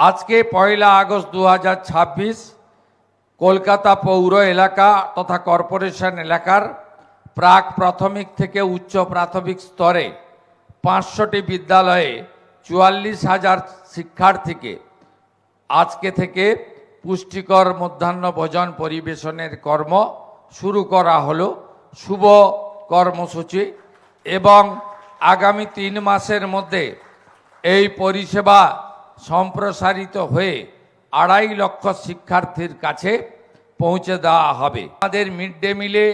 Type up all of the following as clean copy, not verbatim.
আজকে 1 আগস্ট 2026 কলকাতা পৌর এলাকা তথা কর্পোরেশন এলাকার প্রাক প্রাথমিক থেকে উচ্চ প্রাথমিক স্তরে 500টি বিদ্যালয়ে 44,000 শিক্ষার্থীকে আজকে থেকে পুষ্টিকর মধ্যাহ্ন ভোজন পরিবেশনের কর্ম শুরু করা হলো। শুভ কর্মসূচি এবং আগামী 3 মাসের মধ্যে এই পরিষেবা সম্প্রসারিত হয়ে 2.5 লক্ষ শিক্ষার্থীর কাছে পৌঁছে দেওয়া হবে। আমাদের মিড ডে মিলে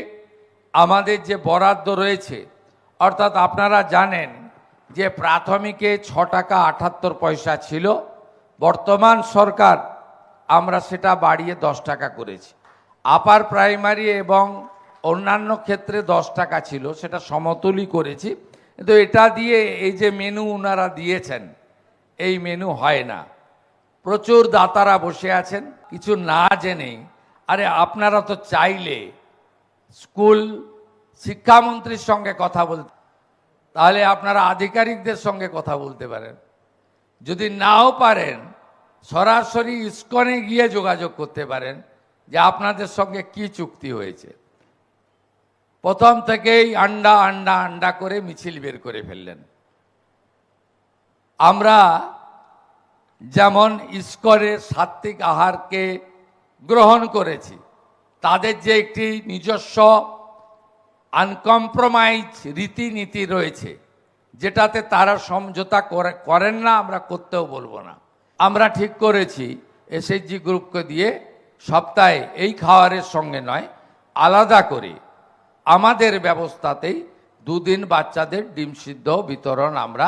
আমাদের যে বরাদ্দ রয়েছে, অর্থাৎ আপনারা জানেন যে প্রাথমিকে 6 টাকা 78 পয়সা ছিল, বর্তমান সরকার আমরা সেটা বাড়িয়ে 10 টাকা করেছি। আপার প্রাইমারি এবং অন্যান্য ক্ষেত্রে 10 টাকা ছিল, সেটা সমতুলই করেছি। কিন্তু এটা দিয়ে এই যে মেনু ওনারা দিয়েছেন, এই মেনু হয় না। প্রচুর দাতারা বসে আছেন কিছু না জেনেই। আরে আপনারা তো চাইলে স্কুল শিক্ষামন্ত্রীর সঙ্গে কথা বলতে, তাহলে আপনারা আধিকারিকদের সঙ্গে কথা বলতে পারেন। যদি নাও পারেন সরাসরি ইসকনে গিয়ে যোগাযোগ করতে পারেন যে আপনাদের সঙ্গে কি চুক্তি হয়েছে। প্রথম থেকেই আন্ডা আন্ডা আন্ডা করে মিছিল বের করে ফেললেন। আমরা যেমন ইসকনের সাত্ত্বিক আহারকে গ্রহণ করেছি, তাদের যে একটি নিজস্ব আনকম্প্রোমাইজ রীতিনীতি রয়েছে, যেটাতে তারা সমঝোতা করেন না, আমরা করতেও বলবো না। আমরা ঠিক করেছি এসএইচজি গ্রুপকে দিয়ে সপ্তাহে এই খাবারের সঙ্গে নয়, আলাদা করে আমাদের ব্যবস্থাতেই 2 দিন বাচ্চাদের ডিম সিদ্ধ বিতরণ আমরা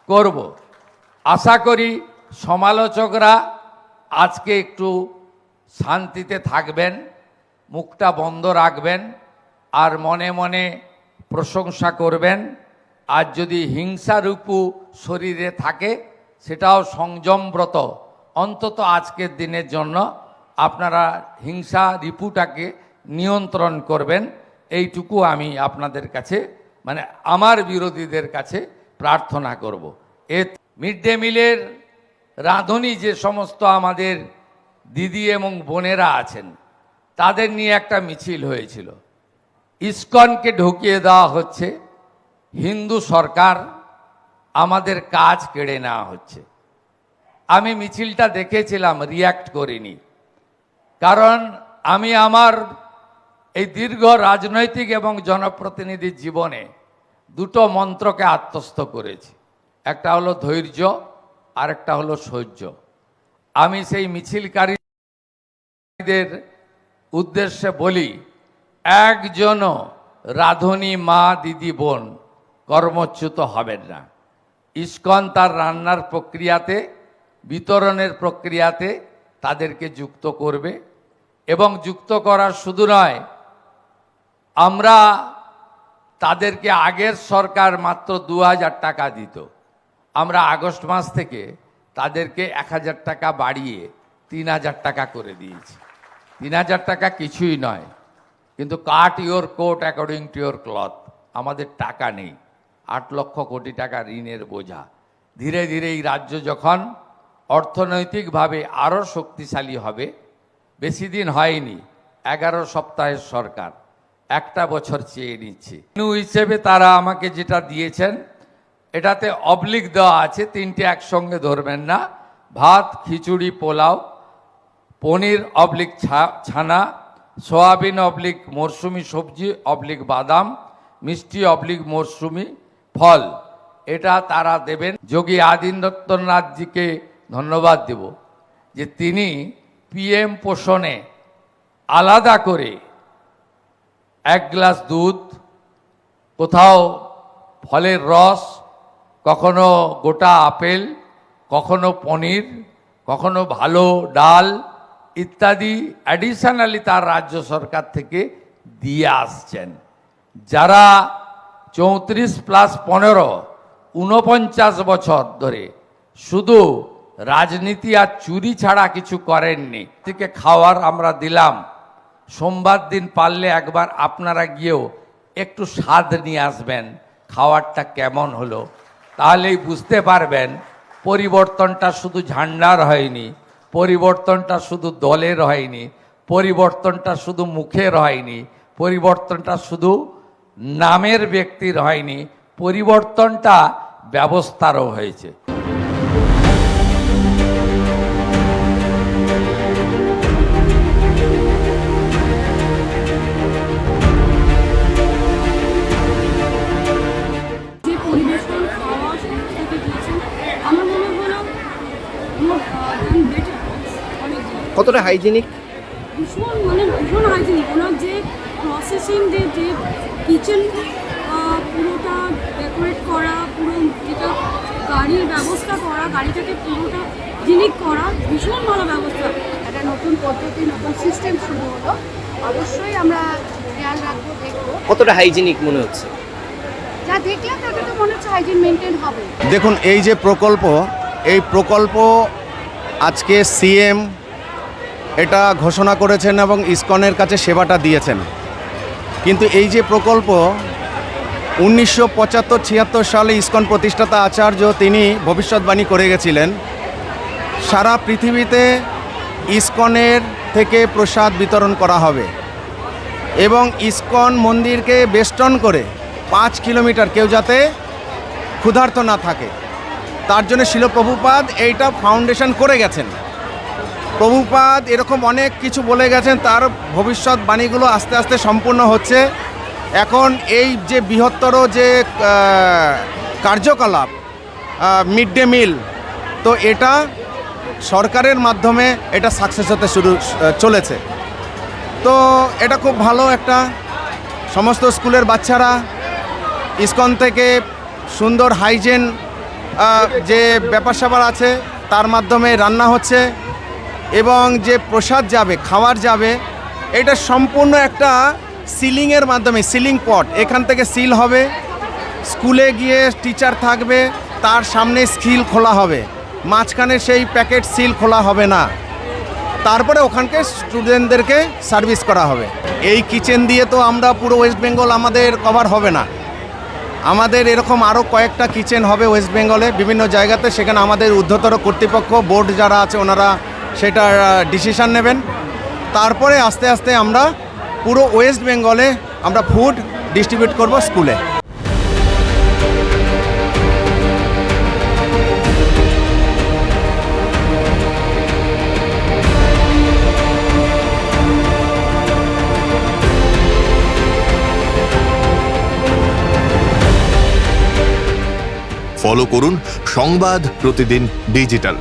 করব। আশা করি সমালোচকরা আজকে একটু শান্তিতে থাকবেন, মুখটা বন্ধ রাখবেন, আর মনে মনে প্রশংসা করবেন। আর যদি হিংসারূপু শরীরে থাকে সেটাও সংযমব্রত অন্তত আজকের দিনের জন্য আপনারা হিংসা রিপুটাকে নিয়ন্ত্রণ করবেন। এইটুকু আমি আপনাদের কাছে, মানে আমার বিরোধীদের কাছে প্রার্থনা করব। এ মিড ডে মিলের রাঁধুনি যে সমস্ত আমাদের দিদি এবং বোনেরা আছেন, তাদের নিয়ে একটা মিছিল হয়েছিল। ইসকনকে ঢুকিয়ে দেওয়া হচ্ছে, হিন্দু সরকার, আমাদের কাজ কেড়ে নেওয়া হচ্ছে। আমি মিছিলটা দেখেছিলাম, রিয়্যাক্ট করিনি, কারণ আমি আমার এই দীর্ঘ রাজনৈতিক এবং জনপ্রতিনিধির জীবনে 2টো মন্ত্রকে আত্মস্থ করেছি। একটা হলো ধৈর্য, আর একটা হলো সহ্য। আমি সেই মিছিলকারীদের উদ্দেশ্যে বলি, একজনও রাঁধুনি মা দিদি বোন কর্মচ্যুত হবেন না। ইসকন তার রান্নার প্রক্রিয়াতে, বিতরণের প্রক্রিয়াতে তাদেরকে যুক্ত করবে। এবং যুক্ত করার শুধু নয়, আমরা তাদেরকে, আগের সরকার মাত্র 2,000 টাকা দিত, আমরা আগস্ট মাস থেকে তাদেরকে 1,000 টাকা বাড়িয়ে 3,000 টাকা করে দিয়েছি। 3,000 টাকা কিছুই নয়, কিন্তু cut your coat according to your cloth. আমাদের টাকা নেই, 8 লক্ষ কোটি টাকা ঋণের বোঝা। ধীরে ধীরে এই রাজ্য যখন অর্থনৈতিকভাবে আরও শক্তিশালী হবে, বেশি দিন হয়নি, 11 সপ্তাহের সরকার, 1টা বছর চেয়ে নিচ্ছে। মেনু হিসেবে তারা আমাকে যেটা দিয়েছেন, এটাতে অবলিক দেওয়া আছে, 3টে একসঙ্গে ধরবেন না। ভাত, খিচুড়ি, পোলাও, পনির অবলিক ছানা, সোয়াবিন অবলিক মরশুমি সবজি অবলিক বাদাম, মিষ্টি অবলিক মরশুমি ফল, এটা তারা দেবেন। যোগী আদিত্যনাথজিকে ধন্যবাদ দেব যে তিনি PM পোষণে আলাদা করে 1 গ্লাস দুধ, কোথাও ফলের রস, কখনো গোটা আপেল, কখনো পনির, কখনো ভালো ডাল ইত্যাদি অ্যাডিশনালি তার রাজ্য সরকার থেকে দিয়ে আসছেন। যারা 34+15 49 বছর ধরে শুধু রাজনীতি আর চুরি ছাড়া কিছু করেননি, থেকে খাওয়ার আমরা দিলাম। সোমবার দিন পারলে একবার আপনারা গিয়েও একটু স্বাদ নিয়ে আসবেন, খাওয়ারটা কেমন হলো, তাহলেই বুঝতে পারবেন পরিবর্তনটা শুধু ঝান্ডার হয়নি, পরিবর্তনটা শুধু দলের হয়নি, পরিবর্তনটা শুধু মুখের হয়নি, পরিবর্তনটা শুধু নামের ব্যক্তির হয়নি, পরিবর্তনটা ব্যবস্থারও হয়েছে। কতটা হাইজিনিক? ভীষণ হাইজিনিক। ওনার যে প্রসেসিং, যে কিচেন পুরোটা ডেকোরেট করা, পুরো যেটা গাড়ির ব্যবস্থা করা, গাড়িটাকে পুরোটা জিনিক করা, ভীষণ ভালো ব্যবস্থা। একটা নতুন পদ্ধতি, নতুন সিস্টেম শুরু হলো, অবশ্যই আমরা খেয়াল রাখবো, দেখবো। কতটা হাইজিনিক মনে হচ্ছে? যা দেখলাম তাতে তো মনে হচ্ছে হাইজিন মেনটেন হবে। দেখুন, এই যে এই প্রকল্প আজকে সিএম এটা ঘোষণা করেছেন এবং ইসকনের কাছে সেবাটা দিয়েছেন, কিন্তু এই যে প্রকল্প 1975-76 সালে ইসকন প্রতিষ্ঠাতা আচার্য তিনি ভবিষ্যৎবাণী করে গেছিলেন সারা পৃথিবীতে ইসকনের থেকে প্রসাদ বিতরণ করা হবে এবং ইসকন মন্দিরকে বেষ্টন করে 5 কিলোমিটার কেউ যাতে ক্ষুধার্ত না থাকে, তার জন্য শিল প্রভুপাদ এইটা ফাউন্ডেশন করে গেছেন। প্রভুপাদ এরকম অনেক কিছু বলে গেছেন, তার ভবিষ্যৎবাণীগুলো আস্তে আস্তে সম্পূর্ণ হচ্ছে। এখন এই যে বৃহত্তর যে কার্যকলাপ মিড ডে মিল, তো এটা সরকারের মাধ্যমে এটা সাকসেস হতে চলেছে। তো এটা খুব ভালো একটা, সমস্ত স্কুলের বাচ্চারা ইসকন থেকে সুন্দর হাইজেন যে ব্যাপার স্যাপার আছে তার মাধ্যমে রান্না হচ্ছে এবং যে প্রসাদ যাবে, খাবার যাবে, এটা সম্পূর্ণ একটা সিলিংয়ের মাধ্যমে, সিলিং পট, এখান থেকে সিল হবে, স্কুলে গিয়ে টিচার থাকবে, তার সামনে সিল খোলা হবে, মাঝখানে সেই প্যাকেট সিল খোলা হবে না, তারপরে ওখানকে স্টুডেন্টদেরকে সার্ভিস করা হবে। এই কিচেন দিয়ে তো আমরা পুরো ওয়েস্ট বেঙ্গল আমাদের কভার হবে না, আমাদের এরকম আরও কয়েকটা কিচেন হবে ওয়েস্ট বেঙ্গলে বিভিন্ন জায়গাতে, সেখানে আমাদের ঊর্ধ্বতর কর্তৃপক্ষ বোর্ড যারা আছে ওনারা সেটা ডিসিশন নেবেন। তারপরে আস্তে আস্তে আমরা পুরো ওয়েস্ট বেঙ্গলে আমরা ফুড ডিস্ট্রিবিউট করব স্কুলে। ফলো করুন সংবাদ প্রতিদিন ডিজিটাল।